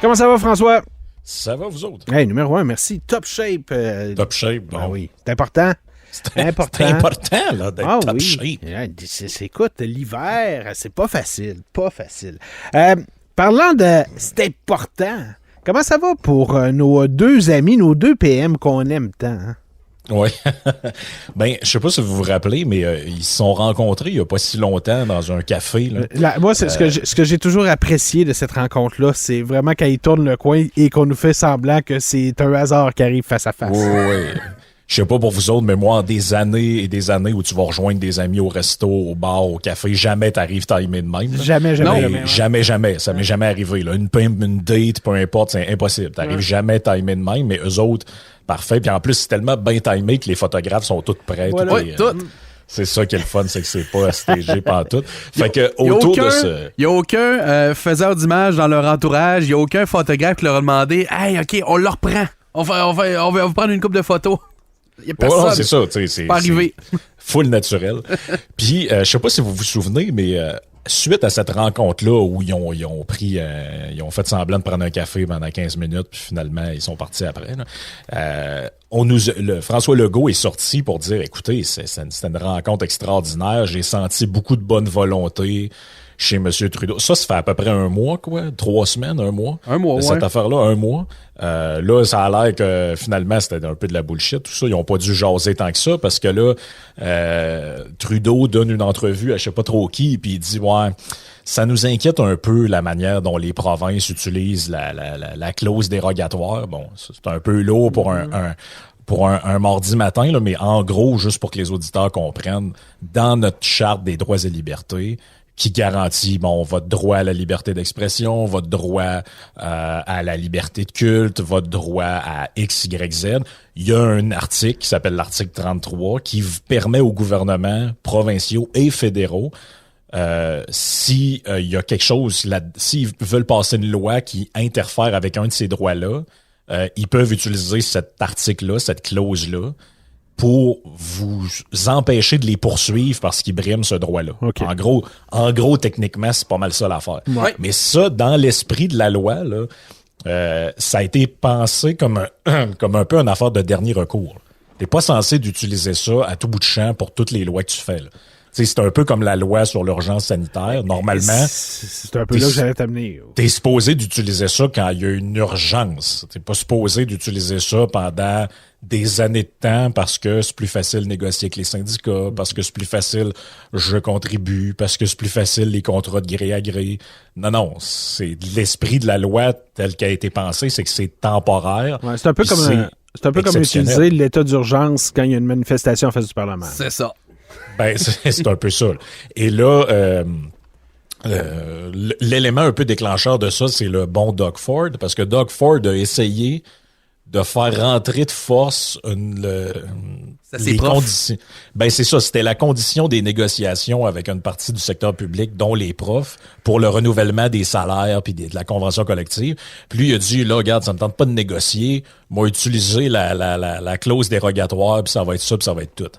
Comment ça va, François? Ça va, vous autres? Hey, numéro 1, merci. Top shape. Top shape, bon. Ah oui, c'est important. C'est important, là, d'être top shape. Écoute, l'hiver, c'est pas facile. Pas facile. Parlant de c'est important, comment ça va pour nos deux amis, nos deux PM qu'on aime tant? Hein? Oui. Ben, je sais pas si vous vous rappelez, mais ils se sont rencontrés il y a pas si longtemps dans un café. Là. Moi, c'est ce que j'ai toujours apprécié de cette rencontre-là, c'est vraiment quand ils tournent le coin et qu'on nous fait semblant que c'est un hasard qui arrive face à face. Oui. Je sais pas pour vous autres, mais moi, en des années et des années où tu vas rejoindre des amis au resto, au bar, au café, jamais t'arrives timé de même. Jamais. Jamais. Ça m'est jamais arrivé. Là. Une date, peu importe, c'est impossible. T'arrives jamais timé de même, mais eux autres, parfait. Puis en plus, c'est tellement bien timé que les photographes sont tous prêts. Voilà. C'est ça qui est le fun, c'est que c'est pas stagé pantoute. Fait que autour de ce... Il n'y a aucun faiseur d'images dans leur entourage, il n'y a aucun photographe qui leur a demandé « Hey, OK, on le reprend. On va prendre une couple de photos. » Il n'y a personne. C'est ça, tu sais. C'est pas arrivé. Full naturel. Puis, je sais pas si vous vous souvenez, mais suite à cette rencontre-là où ils ont fait semblant de prendre un café pendant 15 minutes, puis finalement, ils sont partis après. Là. François Legault est sorti pour dire, écoutez, c'était une rencontre extraordinaire. J'ai senti beaucoup de bonne volonté chez M. Trudeau. Ça fait à peu près un mois, quoi. 3 semaines, un mois. Un mois, cette affaire-là, un mois. Là, ça a l'air que finalement, c'était un peu de la bullshit, tout ça. Ils ont pas dû jaser tant que ça parce que là, Trudeau donne une entrevue à je sais pas trop qui, puis il dit, ouais, ça nous inquiète un peu la manière dont les provinces utilisent la clause dérogatoire. Bon, c'est un peu lourd pour un mardi matin, là, mais en gros, juste pour que les auditeurs comprennent, dans notre charte des droits et libertés, qui garantit votre droit à la liberté d'expression, votre droit à la liberté de culte, votre droit à X, Y, Z. Il y a un article qui s'appelle l'article 33 qui permet aux gouvernements provinciaux et fédéraux si il y a quelque chose, s'ils veulent passer une loi qui interfère avec un de ces droits-là, ils peuvent utiliser cet article-là, cette clause-là, pour vous empêcher de les poursuivre parce qu'ils briment ce droit-là. Okay. En gros, techniquement, c'est pas mal ça l'affaire. Ouais. Mais ça, dans l'esprit de la loi, là, ça a été pensé comme un peu une affaire de dernier recours. T'es pas censé d'utiliser ça à tout bout de champ pour toutes les lois que tu fais. Là. C'est un peu comme la loi sur l'urgence sanitaire. Normalement, c'est un peu là que j'allais t'amener. T'es supposé d'utiliser ça quand il y a une urgence. T'es pas supposé d'utiliser ça pendant des années de temps parce que c'est plus facile de négocier avec les syndicats, parce que c'est plus facile je contribue, parce que c'est plus facile les contrats de gré à gré. Non, c'est l'esprit de la loi tel qu'elle a été pensée, c'est que c'est temporaire. Ouais, c'est un peu comme utiliser l'état d'urgence quand il y a une manifestation en face du Parlement. C'est ça. Ben, c'est un peu ça. Et là, l'élément un peu déclencheur de ça, c'est le bon Doug Ford, parce que Doug Ford a essayé de faire rentrer de force les conditions. Ben, c'est ça, c'était la condition des négociations avec une partie du secteur public, dont les profs, pour le renouvellement des salaires puis de la convention collective. Puis lui, il a dit, là, regarde, ça me tente pas de négocier, moi, utiliser la clause dérogatoire, puis ça va être ça, puis ça va être tout.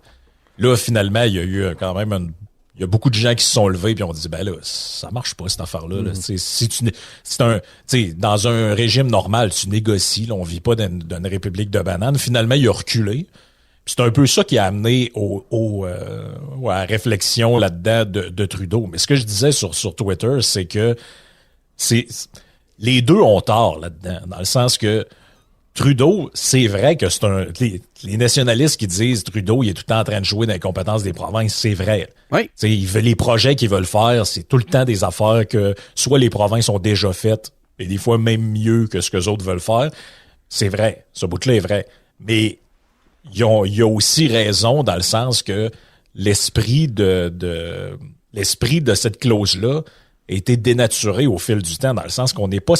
Là, finalement, il y a eu quand même il y a beaucoup de gens qui se sont levés puis ont dit, ben là, ça marche pas, cette affaire-là. Là. Dans un régime normal, tu négocies, là, on vit pas d'une république de bananes. Finalement, il a reculé. Puis c'est un peu ça qui a amené à la réflexion là-dedans de Trudeau. Mais ce que je disais sur Twitter, c'est que les deux ont tort là-dedans, dans le sens que Trudeau, c'est vrai que les nationalistes qui disent Trudeau, il est tout le temps en train de jouer dans les compétences des provinces, c'est vrai. Oui. Les projets qu'ils veulent faire, c'est tout le temps des affaires que soit les provinces ont déjà faites, et des fois même mieux que ce que les autres veulent faire. C'est vrai. Ce bout-là est vrai. Mais il y a aussi raison dans le sens que l'esprit de cette clause-là a été dénaturé au fil du temps, dans le sens qu'on n'est pas...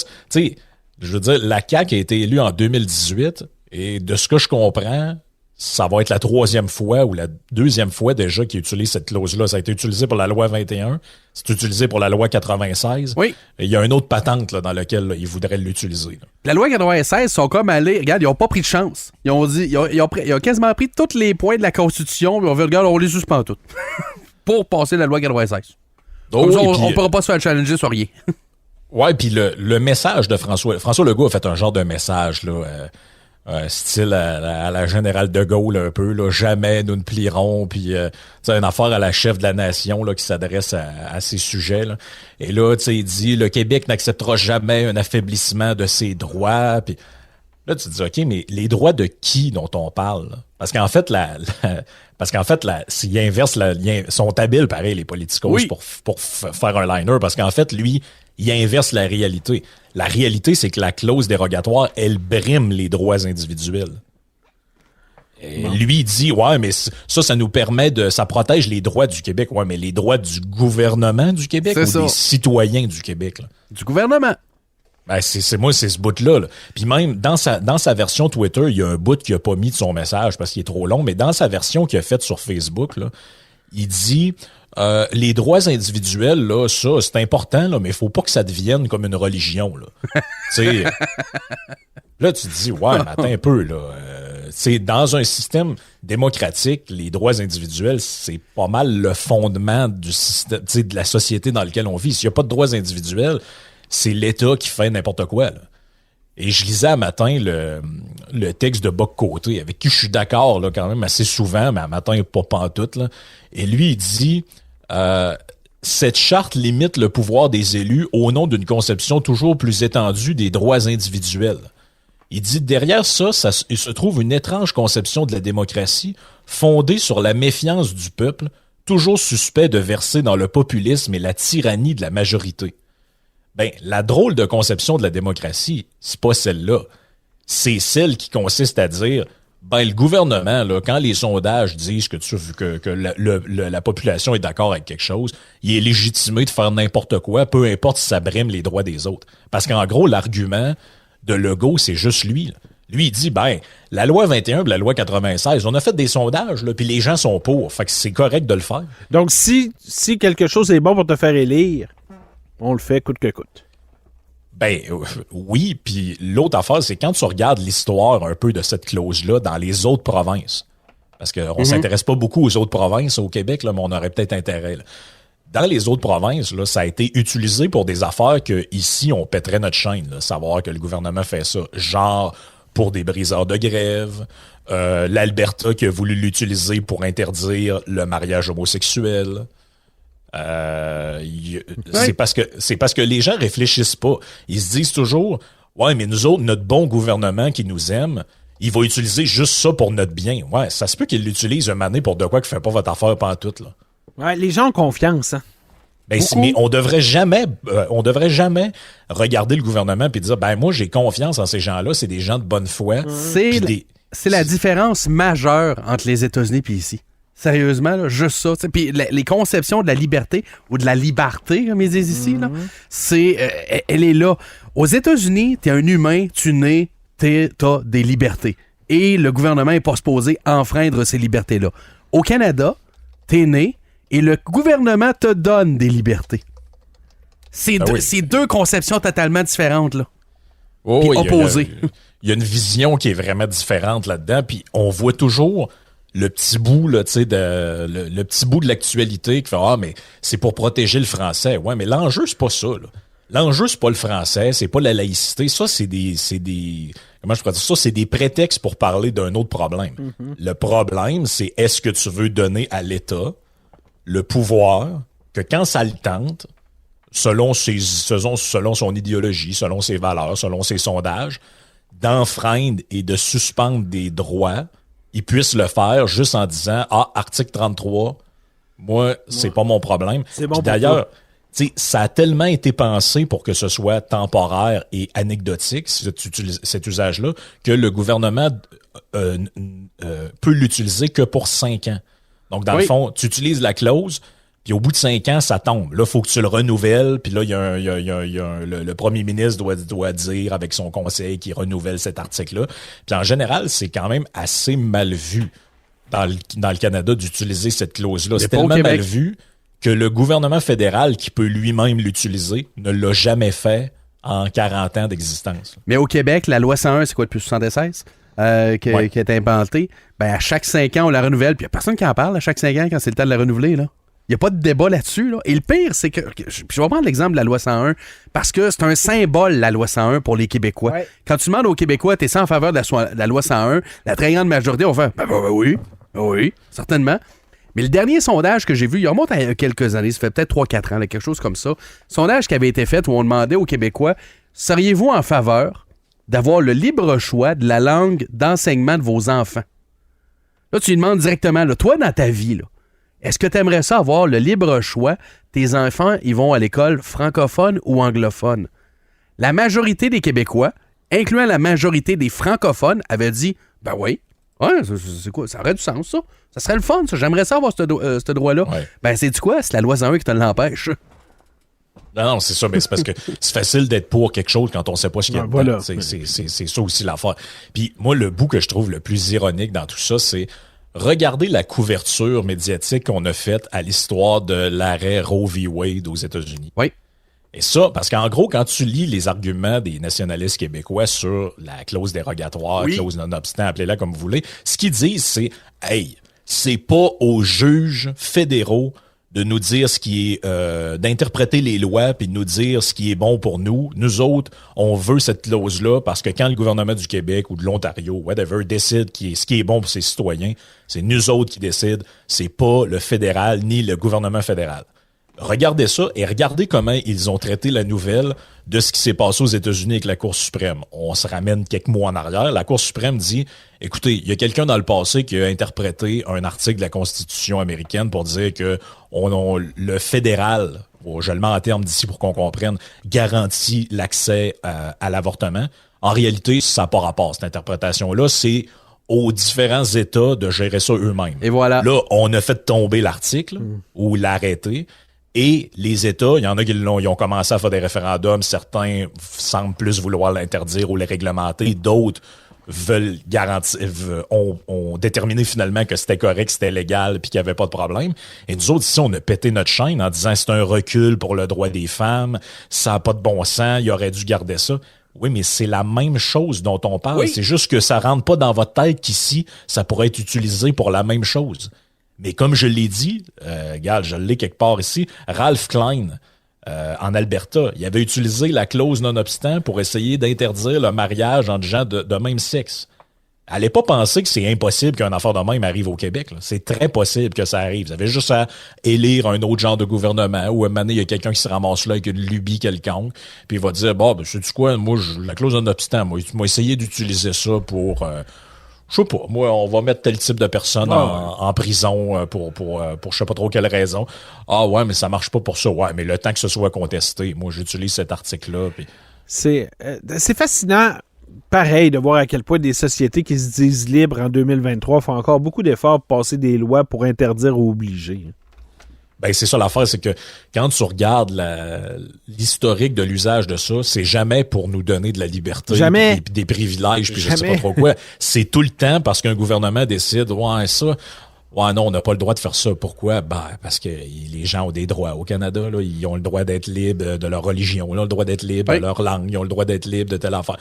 Je veux dire, la CAQ a été élue en 2018 et de ce que je comprends, ça va être la 3e fois ou la 2e fois déjà qu'ils utilisent cette clause-là. Ça a été utilisé pour la loi 21, c'est utilisé pour la loi 96. Oui. Et il y a une autre patente là, dans laquelle ils voudraient l'utiliser. Là. La loi 96 sont comme allés, regarde, ils ont pas pris de chance. Ils ont dit, ils ont quasiment pris tous les points de la Constitution, puis on veut, regarde, on les suspend toutes. Pour passer la loi 96. Donc, on pourra pas se faire challenger sur rien. Ouais, puis le message de François Legault a fait un genre de message, là, style à la générale de Gaulle un peu, là, jamais nous ne plierons, puis une affaire à la chef de la nation là, qui s'adresse à ces sujets. Là. Et là, il dit, le Québec n'acceptera jamais un affaiblissement de ses droits, puis là, tu te dis, OK, mais les droits de qui dont on parle? Là? Parce qu'en fait, s'ils inversent, ils sont habiles, pareil, les politicos, oui. pour faire un liner, parce qu'en fait, lui, il inverse la réalité. La réalité, c'est que la clause dérogatoire, elle brime les droits individuels. Et lui, il dit, ouais, mais ça nous permet ça protège les droits du Québec. Ouais, mais les droits du gouvernement du Québec c'est ou ça. des citoyens du Québec, là? Du gouvernement. Ben, c'est ce bout-là. Là. Puis même, dans sa version Twitter, il y a un bout qu'il a pas mis de son message parce qu'il est trop long, mais dans sa version qu'il a faite sur Facebook, là, il dit... les droits individuels, là, ça, c'est important, là, mais il faut pas que ça devienne comme une religion, là. Tu sais, là, tu te dis, ouais, mais attends un peu, là. Dans un système démocratique, les droits individuels, c'est pas mal le fondement du système, de la société dans laquelle on vit. S'il y a pas de droits individuels, c'est l'État qui fait n'importe quoi, là. Et je lisais un matin le texte de Bock-Côté, avec qui je suis d'accord là, quand même assez souvent, mais un matin pas pantoute. Là. Et lui, il dit cette charte limite le pouvoir des élus au nom d'une conception toujours plus étendue des droits individuels. Il dit derrière ça, il se trouve une étrange conception de la démocratie fondée sur la méfiance du peuple, toujours suspect de verser dans le populisme et la tyrannie de la majorité. Ben, la drôle de conception de la démocratie, c'est pas celle-là. C'est celle qui consiste à dire, ben, le gouvernement, là, quand les sondages disent que la population est d'accord avec quelque chose, il est légitimé de faire n'importe quoi, peu importe si ça brime les droits des autres. Parce qu'en gros, l'argument de Legault, c'est juste lui, là. Lui, il dit, ben, la loi 21 et la loi 96, on a fait des sondages, là, puis les gens sont pour. Fait que c'est correct de le faire. Donc, si quelque chose est bon pour te faire élire, on le fait coûte que coûte. Ben oui, puis l'autre affaire, c'est quand tu regardes l'histoire un peu de cette clause-là dans les autres provinces, parce qu'on s'intéresse pas beaucoup aux autres provinces au Québec, là, mais on aurait peut-être intérêt. Là. Dans les autres provinces, là, ça a été utilisé pour des affaires que ici on pèterait notre chaîne, là, savoir que le gouvernement fait ça, genre pour des briseurs de grève, l'Alberta qui a voulu l'utiliser pour interdire le mariage homosexuel. C'est parce que les gens réfléchissent pas. Ils se disent toujours, ouais, mais nous autres, notre bon gouvernement qui nous aime, il va utiliser juste ça pour notre bien. Ouais, ça se peut qu'il l'utilise un année pour de quoi qui fait pas votre affaire pantoute, là. Ouais, les gens ont confiance, hein. Ben, mais on devrait jamais regarder le gouvernement puis dire, ben, moi, j'ai confiance en ces gens-là, c'est des gens de bonne foi. C'est la différence majeure entre les États-Unis et ici. Sérieusement, là, juste ça. Puis les conceptions de la liberté ou de la liberté, comme ils disent ici, là, elle est là. Aux États-Unis, t'es un humain, tu nais, t'as des libertés. Et le gouvernement n'est pas supposé enfreindre ces libertés-là. Au Canada, t'es né et le gouvernement te donne des libertés. C'est deux conceptions totalement différentes, là. Oh, puis opposées. Il y a une vision qui est vraiment différente là-dedans, puis on voit toujours le petit bout, là, tu sais, le petit bout de l'actualité qui fait, ah, mais c'est pour protéger le français. Ouais, mais l'enjeu, c'est pas ça, là. L'enjeu, c'est pas le français, c'est pas la laïcité. Ça, c'est des, comment je pourrais dire ça? C'est des prétextes pour parler d'un autre problème. Mm-hmm. Le problème, c'est est-ce que tu veux donner à l'État le pouvoir que quand ça le tente, selon son idéologie, selon ses valeurs, selon ses sondages, d'enfreindre et de suspendre des droits, ils puissent le faire juste en disant « Ah, article 33, moi, c'est pas mon problème. » C'est bon. D'ailleurs, ça a tellement été pensé pour que ce soit temporaire et anecdotique, cet usage-là, que le gouvernement peut l'utiliser que pour 5 ans. Donc, dans le fond, tu utilises la clause, puis au bout de 5 ans, ça tombe. Là, il faut que tu le renouvelles, puis là, le premier ministre doit dire avec son conseil qu'il renouvelle cet article-là. Puis en général, c'est quand même assez mal vu dans le Canada d'utiliser cette clause-là. C'est tellement mal vu que le gouvernement fédéral, qui peut lui-même l'utiliser, ne l'a jamais fait en 40 ans d'existence. Mais au Québec, la loi 101, c'est quoi, depuis 76? Qui a été inventée. Ben, à chaque 5 ans, on la renouvelle. Puis il n'y a personne qui en parle à chaque 5 ans quand c'est le temps de la renouveler, là. Il n'y a pas de débat là-dessus. Là. Et le pire, c'est que... Je vais prendre l'exemple de la loi 101, parce que c'est un symbole, la loi 101, pour les Québécois. Ouais. Quand tu demandes aux Québécois, t'es-tu en faveur de la loi 101, la très grande majorité va faire oui, certainement. Mais le dernier sondage que j'ai vu, il remonte à quelques années, ça fait peut-être 3-4 ans, là, quelque chose comme ça. Sondage qui avait été fait où on demandait aux Québécois, seriez-vous en faveur d'avoir le libre choix de la langue d'enseignement de vos enfants? Là, tu lui demandes directement, là, toi, dans ta vie, là, est-ce que tu aimerais ça avoir le libre choix? Tes enfants, ils vont à l'école francophone ou anglophone? La majorité des Québécois, incluant la majorité des francophones, avaient dit, ben oui, ouais, c'est quoi? Ça aurait du sens, ça. Ça serait le fun, ça. J'aimerais ça avoir ce droit-là. Ouais. Ben, c'est du quoi? C'est la loi 101 qui te l'empêche. Non, c'est ça, mais c'est parce que c'est facile d'être pour quelque chose quand on sait pas ce qu'il y a dedans. Voilà. C'est ça aussi l'affaire. Puis moi, le bout que je trouve le plus ironique dans tout ça, c'est regardez la couverture médiatique qu'on a faite à l'histoire de l'arrêt Roe v. Wade aux États-Unis. Oui. Et ça, parce qu'en gros, quand tu lis les arguments des nationalistes québécois sur la clause dérogatoire, clause non-obstant, appelez-la comme vous voulez, ce qu'ils disent, c'est « Hey, c'est pas aux juges fédéraux de nous dire ce qui est... d'interpréter les lois puis de nous dire ce qui est bon pour nous. Nous autres, on veut cette clause-là parce que quand le gouvernement du Québec ou de l'Ontario, whatever, décide ce qui est bon pour ses citoyens, c'est nous autres qui décident. C'est pas le fédéral ni le gouvernement fédéral. » Regardez ça et regardez comment ils ont traité la nouvelle de ce qui s'est passé aux États-Unis avec la Cour suprême. On se ramène quelques mois en arrière. La Cour suprême dit, écoutez, il y a quelqu'un dans le passé qui a interprété un article de la Constitution américaine pour dire que le fédéral, je le mets en termes d'ici pour qu'on comprenne, garantit l'accès à l'avortement. En réalité, ça n'a pas rapport, cette interprétation-là. C'est aux différents États de gérer ça eux-mêmes. Et voilà. Là, on a fait tomber l'article ou l'arrêter. Et les États, il y en a qui ils ont commencé à faire des référendums. Certains semblent plus vouloir l'interdire ou le réglementer. D'autres veulent garantir, ont déterminé finalement que c'était correct, c'était légal, puis qu'il n'y avait pas de problème. Et nous autres, ici, on a pété notre chaîne en disant c'est un recul pour le droit des femmes, ça n'a pas de bon sens, il aurait dû garder ça. Oui, mais c'est la même chose dont on parle. Oui. C'est juste que ça rentre pas dans votre tête qu'ici, ça pourrait être utilisé pour la même chose. Mais comme je l'ai dit, regarde, je l'ai quelque part ici, Ralph Klein, en Alberta, il avait utilisé la clause non-obstant pour essayer d'interdire le mariage entre gens de même sexe. Allez pas penser que c'est impossible qu'un affaire de même arrive au Québec. Là. C'est très possible que ça arrive. Vous avez juste à élire un autre genre de gouvernement ou à un moment donné, il y a quelqu'un qui se ramasse là avec une lubie quelconque, puis il va dire, bon, ben, sais-tu quoi, moi, la clause non-obstant, moi, tu m'as essayé d'utiliser ça pour... je sais pas, moi, on va mettre tel type de personne en prison pour je sais pas trop quelle raison. Ah ouais, mais ça marche pas pour ça. Ouais, mais le temps que ce soit contesté, moi, j'utilise cet article-là. Puis... C'est fascinant, pareil, de voir à quel point des sociétés qui se disent libres en 2023 font encore beaucoup d'efforts pour passer des lois pour interdire ou obliger. Ben c'est ça l'affaire, c'est que quand tu regardes l'historique de l'usage de ça, c'est jamais pour nous donner de la liberté, jamais. Des privilèges, puis je sais pas trop quoi. C'est tout le temps parce qu'un gouvernement décide, ouais ça, ouais non, on n'a pas le droit de faire ça. Pourquoi? Ben parce que les gens ont des droits au Canada, là, ils ont le droit d'être libres de leur religion, ils ont le droit d'être libres de leur langue, ils ont le droit d'être libres de telle affaire.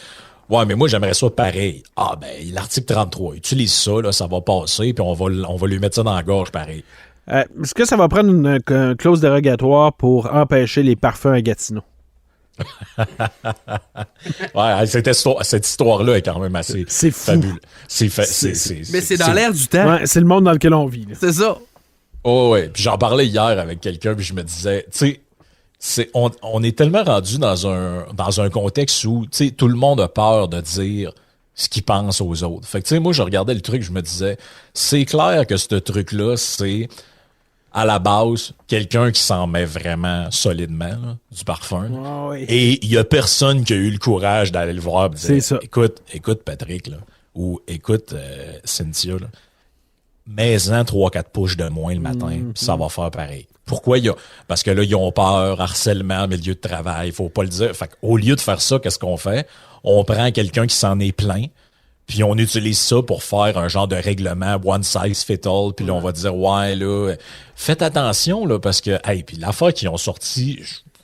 Ouais, mais moi, j'aimerais ça pareil. Ah, ben, l'article 33, utilise ça, là, ça va passer, puis on va lui mettre ça dans la gorge, pareil. Est-ce que ça va prendre une clause dérogatoire pour empêcher les parfums à Gatineau? Ouais, cette histoire-là est quand même assez fabuleux. Mais c'est dans l'air du temps. Ouais, c'est le monde dans lequel on vit. Là. C'est ça. Oh, ouais. Puis j'en parlais hier avec quelqu'un, puis je me disais, tu sais, on est tellement rendu dans un contexte où, tu sais, tout le monde a peur de dire ce qu'il pense aux autres. Fait que, tu sais, moi, je regardais le truc, je me disais, c'est clair que ce truc-là, c'est à la base, quelqu'un qui s'en met vraiment solidement, là, du parfum. Oh, oui. Et il y a personne qui a eu le courage d'aller le voir et dire, ça. Écoute Patrick, là, ou écoute Cynthia, là, mets-en 3-4 push de moins le matin, puis ça va faire pareil. Pourquoi parce que là, ils ont peur, harcèlement, milieu de travail, faut pas le dire. Fait qu'au lieu de faire ça, qu'est-ce qu'on fait? On prend quelqu'un qui s'en est plein, puis on utilise ça pour faire un genre de règlement one size fit all, puis là, on va dire, ouais, là, faites attention, là, parce que, hey, puis l'affaire qu'ils ont sorti,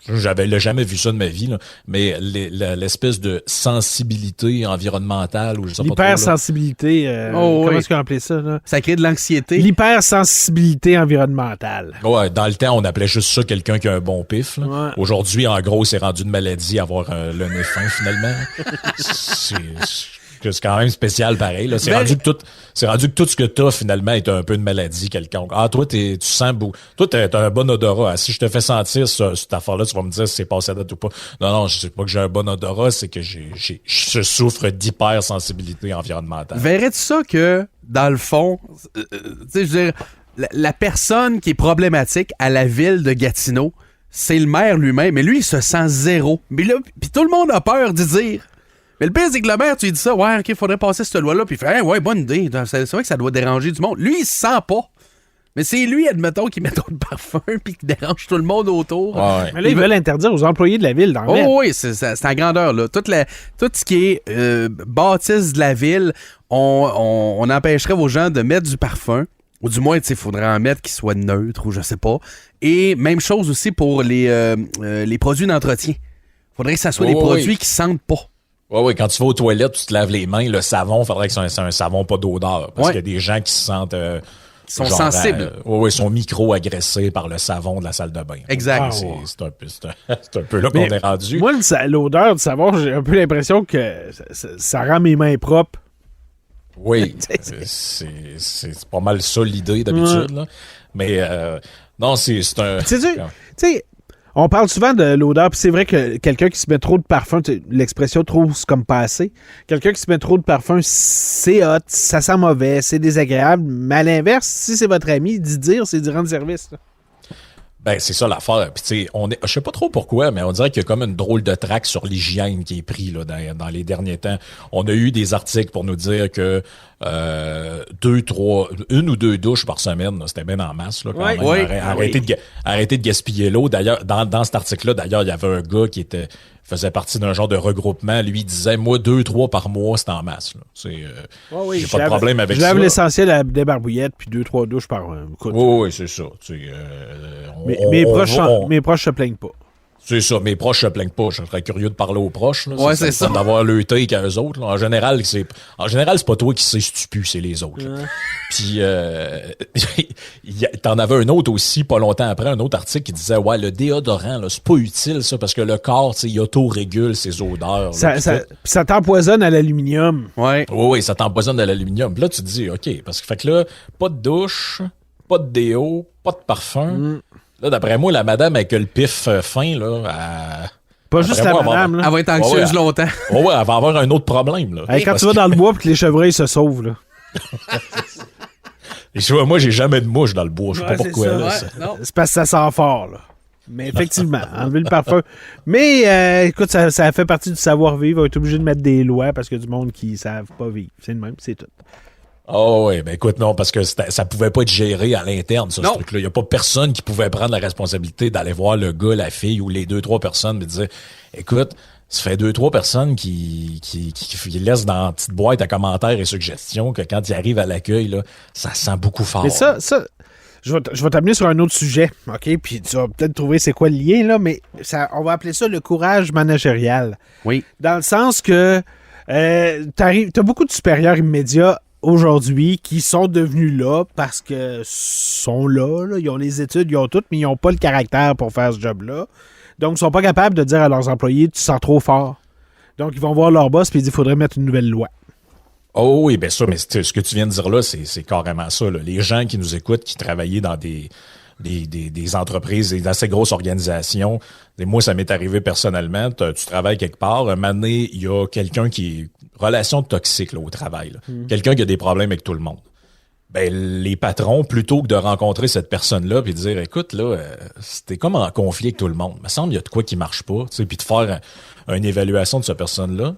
j'avais jamais vu ça de ma vie, là, mais l'espèce de sensibilité environnementale, ou je sais pas trop. L'hypersensibilité, comment est-ce qu'on appelait ça? Là? Ça crée de l'anxiété. L'hypersensibilité environnementale. Ouais, dans le temps, on appelait juste ça quelqu'un qui a un bon pif. Là. Ouais. Aujourd'hui, en gros, c'est rendu une maladie avoir le nez fin, finalement. C'est quand même spécial pareil. Là. C'est rendu que tout ce que t'as, finalement, est un peu une maladie quelconque. Ah, toi, tu sens beau. Toi, t'as un bon odorat. Si je te fais sentir cette affaire-là, tu vas me dire si c'est passé à date ou pas. Non, je sais pas que j'ai un bon odorat, c'est que je souffre d'hypersensibilité environnementale. Verrais-tu ça que, dans le fond, tu sais, je veux dire, la personne qui est problématique à la ville de Gatineau, c'est le maire lui-même, mais lui, il se sent zéro. Mais là, puis tout le monde a peur d'y dire. Mais le pire, c'est que le maire, tu lui dis ça, ouais, OK, faudrait passer cette loi-là, puis il fait, hey, ouais, bonne idée. C'est vrai que ça doit déranger du monde. Lui, il se sent pas. Mais c'est lui, admettons, qui met trop de parfum puis qui dérange tout le monde autour. Ouais. Mais là, ils veulent interdire aux employés de la ville d'en mettre. Oui, c'est à grandeur, là. Tout ce qui est bâtisse de la ville, on empêcherait aux gens de mettre du parfum. Ou du moins, il faudrait en mettre qui soit neutre ou je sais pas. Et même chose aussi pour les produits d'entretien. Faudrait que ça soit des produits qui sentent pas. Oui, quand tu vas aux toilettes, tu te laves les mains, le savon, faudrait que c'est un savon pas d'odeur. Parce qu'il y a des gens qui se sentent... Ils sont sensibles. Ils sont micro-agressés par le savon de la salle de bain. Exact. C'est un peu là qu'on est rendu. Moi, l'odeur du savon, j'ai un peu l'impression que ça rend mes mains propres. Oui, c'est pas mal ça l'idée d'habitude. Là. Mais non, c'est un... Tu sais, on parle souvent de l'odeur, puis c'est vrai que quelqu'un qui se met trop de parfum, l'expression trop c'est comme passé, quelqu'un qui se met trop de parfum, c'est hot, ça sent mauvais, c'est désagréable, mais à l'inverse, si c'est votre ami, d'y dire, c'est d'y rendre service. Là. Ben, c'est ça l'affaire. Puis, tu sais, je sais pas trop pourquoi, mais on dirait qu'il y a comme une drôle de traque sur l'hygiène qui est pris là, dans les derniers temps. On a eu des articles pour nous dire que une ou deux douches par semaine, là, c'était bien en masse. Là, quand même. Arrêtez de gaspiller l'eau. D'ailleurs, dans cet article-là, d'ailleurs, il y avait un gars qui faisait partie d'un genre de regroupement. Lui, il disait, moi, 2-3 par mois, c'est en masse. Là. J'ai pas de problème avec ça. Je lave l'essentiel à des barbouillettes, puis 2-3 douches par oui, c'est ça. Mes proches se plaignent pas. C'est ça, mes proches se plaignent pas. Je serais curieux de parler aux proches. Là. Ouais, c'est ça. D'avoir le thé qu'à eux autres. Là. En général, c'est pas toi qui sais si tu pues, c'est les autres. Là. Puis, t'en avais un autre aussi, pas longtemps après, un autre article qui disait, ouais, le déodorant, là, c'est pas utile, ça, parce que le corps, il auto-régule ses odeurs. Ça t'empoisonne à l'aluminium. Ouais. Oui, ça t'empoisonne à l'aluminium. Puis là, tu te dis, OK, parce que fait que là, pas de douche, pas de déo, pas de parfum. Là, d'après moi, la madame avec le pif fin, là, pas juste la madame, là. Elle va être anxieuse longtemps. Ouais, elle va avoir un autre problème, là. Hey, quand tu vas dans le bois et que les chevreuils se sauvent, là. Moi, j'ai jamais de mouche dans le bois. Je sais pas pourquoi. C'est parce que ça sent fort, là. Mais effectivement, enlever le parfum. Mais écoute, ça fait partie du savoir-vivre. On est obligé de mettre des lois parce qu'il y a du monde qui ne savent pas vivre. C'est le même, c'est tout. Oh oui, ben écoute, non, parce que ça pouvait pas être géré à l'interne, ça, ce truc-là. Il n'y a pas personne qui pouvait prendre la responsabilité d'aller voir le gars, la fille ou les 2-3 personnes et dire, écoute, ça fait 2-3 personnes qui laissent dans une petite boîte à commentaires et suggestions que quand ils arrivent à l'accueil, là, ça sent beaucoup fort. Mais ça, je vais t'amener sur un autre sujet, OK? Puis tu vas peut-être trouver c'est quoi le lien, là, mais on va appeler ça le courage managérial. Oui. Dans le sens que t'as beaucoup de supérieurs immédiats aujourd'hui qui sont devenus là parce que sont là, ils ont les études, ils ont tout, mais ils n'ont pas le caractère pour faire ce job-là. Donc, ils sont pas capables de dire à leurs employés « tu sens trop fort ». Donc, ils vont voir leur boss et ils disent « il faudrait mettre une nouvelle loi ». Oh oui, bien ça, mais ce que tu viens de dire là, c'est carrément ça. Là. Les gens qui nous écoutent, qui travaillaient dans des entreprises et d'assez grosses organisations. Et moi, ça m'est arrivé personnellement. Tu travailles quelque part, un moment donné, il y a quelqu'un qui est relation toxique là, au travail. Quelqu'un qui a des problèmes avec tout le monde. Ben, les patrons, plutôt que de rencontrer cette personne-là puis de dire, écoute, là, c'était comme en conflit avec tout le monde. Il me semble qu'il y a de quoi qui marche pas, tu sais, puis de faire une évaluation de cette personne-là.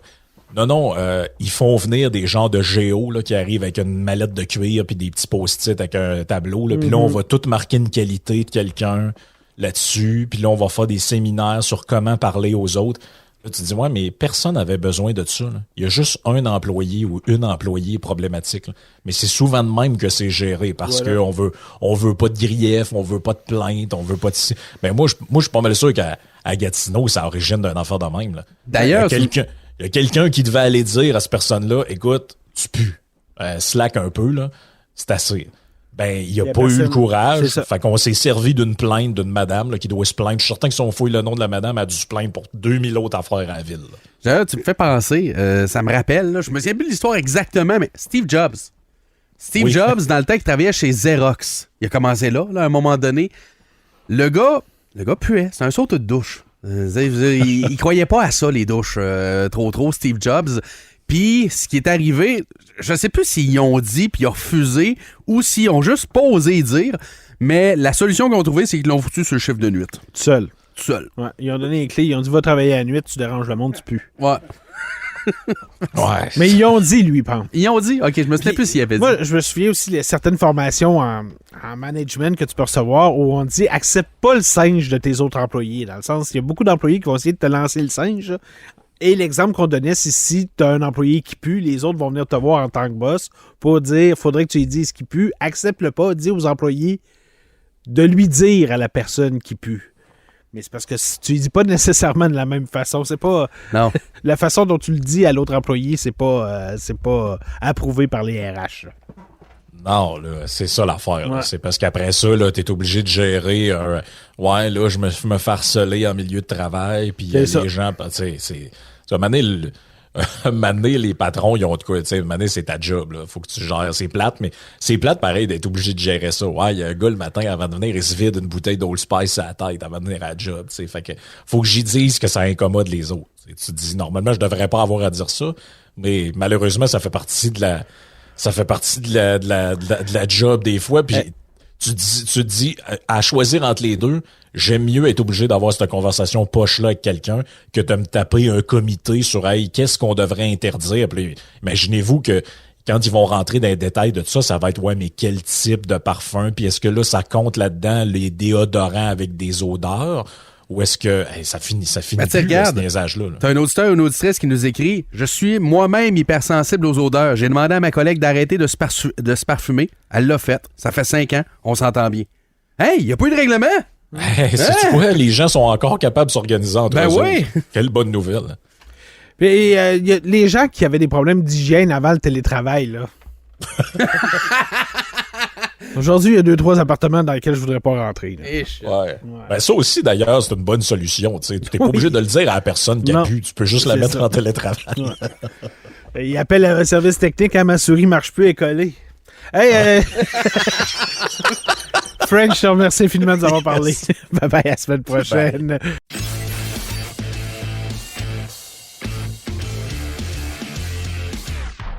Non, ils font venir des gens de géo là, qui arrivent avec une mallette de cuir puis des petits post-it avec un tableau. Puis là, on va tout marquer une qualité de quelqu'un là-dessus. Puis là, on va faire des séminaires sur comment parler aux autres. Là, tu te dis, ouais, mais personne n'avait besoin de ça. Là. Il y a juste un employé ou une employée problématique. Là. Mais c'est souvent de même que c'est géré parce que on veut pas de grief, on veut pas de plainte, on veut pas de... Ben moi, je suis pas mal sûr qu'à à Gatineau, c'est à l'origine d'un affaire de même. Là. D'ailleurs, il y a quelqu'un qui devait aller dire à cette personne-là, écoute, tu pues, slack un peu, là, c'est assez. Ben, il a pas eu le courage. Fait qu'on s'est servi d'une plainte d'une madame là, qui doit se plaindre. Je suis certain que si on fouille le nom de la madame, elle a dû se plaindre pour 2000 autres affaires à la ville. D'ailleurs, tu me fais penser, ça me rappelle, là, je me souviens plus de l'histoire exactement, mais Steve Jobs. Steve Jobs, dans le temps qu'il travaillait chez Xerox, il a commencé là, à un moment donné. Le gars puait. C'est un saut de douche. Il croyait pas à ça, les douches, trop, Steve Jobs. Puis, ce qui est arrivé, je sais plus s'ils ont dit puis ils ont refusé ou s'ils ont juste pas osé dire, mais la solution qu'ils ont trouvée, c'est qu'ils l'ont foutu sur le chiffre de nuit. Tout seul. Ouais, ils ont donné les clés, ils ont dit va travailler à la nuit, tu déranges le monde, tu pues. Ouais. Ouais. Mais ils ont dit, lui, Pam. Ils ont dit? Ok, je me souviens plus s'il avait dit. Moi, je me souviens aussi de certaines formations en management que tu peux recevoir où on dit accepte pas le singe de tes autres employés. Dans le sens, il y a beaucoup d'employés qui vont essayer de te lancer le singe. Là. Et l'exemple qu'on donnait, c'est si tu as un employé qui pue, les autres vont venir te voir en tant que boss pour dire faudrait que tu lui dises qu'il pue. Accepte-le pas, dis aux employés de lui dire à la personne qui pue. Mais c'est parce que si tu lui dis pas nécessairement de la même façon, c'est pas. Non. La façon dont tu le dis à l'autre employé, c'est pas approuvé par les RH. Là. Non, là, c'est ça l'affaire. Ouais. C'est parce qu'après ça, là, t'es obligé de gérer ouais, là, je me fais harceler en milieu de travail, puis les gens, tu sais, c'est. Mané, les patrons, ils ont de quoi, tu sais, mané, c'est ta job, là. Faut que tu gères. C'est plate, mais c'est plate pareil d'être obligé de gérer ça. Ouais, il y a un gars le matin, avant de venir, il se vide une bouteille d'Old Spice à la tête avant de venir à la job, tu sais. Fait que, faut que j'y dise que ça incommode les autres. T'sais, tu te dis, normalement, je devrais pas avoir à dire ça, mais malheureusement, ça fait partie de la job des fois, puis tu te dis, à choisir entre les deux, j'aime mieux être obligé d'avoir cette conversation poche-là avec quelqu'un que de me taper un comité sur hey, qu'est-ce qu'on devrait interdire. Puis, imaginez-vous que quand ils vont rentrer dans les détails de tout ça, ça va être ouais, mais quel type de parfum, puis est-ce que là, ça compte là-dedans les déodorants avec des odeurs? Ou est-ce que ça finit ben, plus regarde, ce niaisage-là? T'as un auditeur ou une auditrice qui nous écrit « Je suis moi-même hypersensible aux odeurs. J'ai demandé à ma collègue d'arrêter de se parfumer. Elle l'a fait. Ça fait 5 ans. On s'entend bien. Hey, il n'y a pas eu de règlement? » C'est quoi? Les gens sont encore capables de s'organiser entre eux. Oui. Quelle bonne nouvelle. Puis y a les gens qui avaient des problèmes d'hygiène avant le télétravail, là. Aujourd'hui, il y a 2-3 appartements dans lesquels je voudrais pas rentrer. Ouais. Ben, ça aussi, d'ailleurs, c'est une bonne solution. Tu n'es pas obligé de le dire à la personne qui a pu. Tu peux juste la mettre en télétravail. Ouais. Il appelle un service technique, ma souris marche plus, elle est collée. Hey, Frank, je te remercie infiniment de nous avoir parlé. Bye bye, à la semaine prochaine. Bye.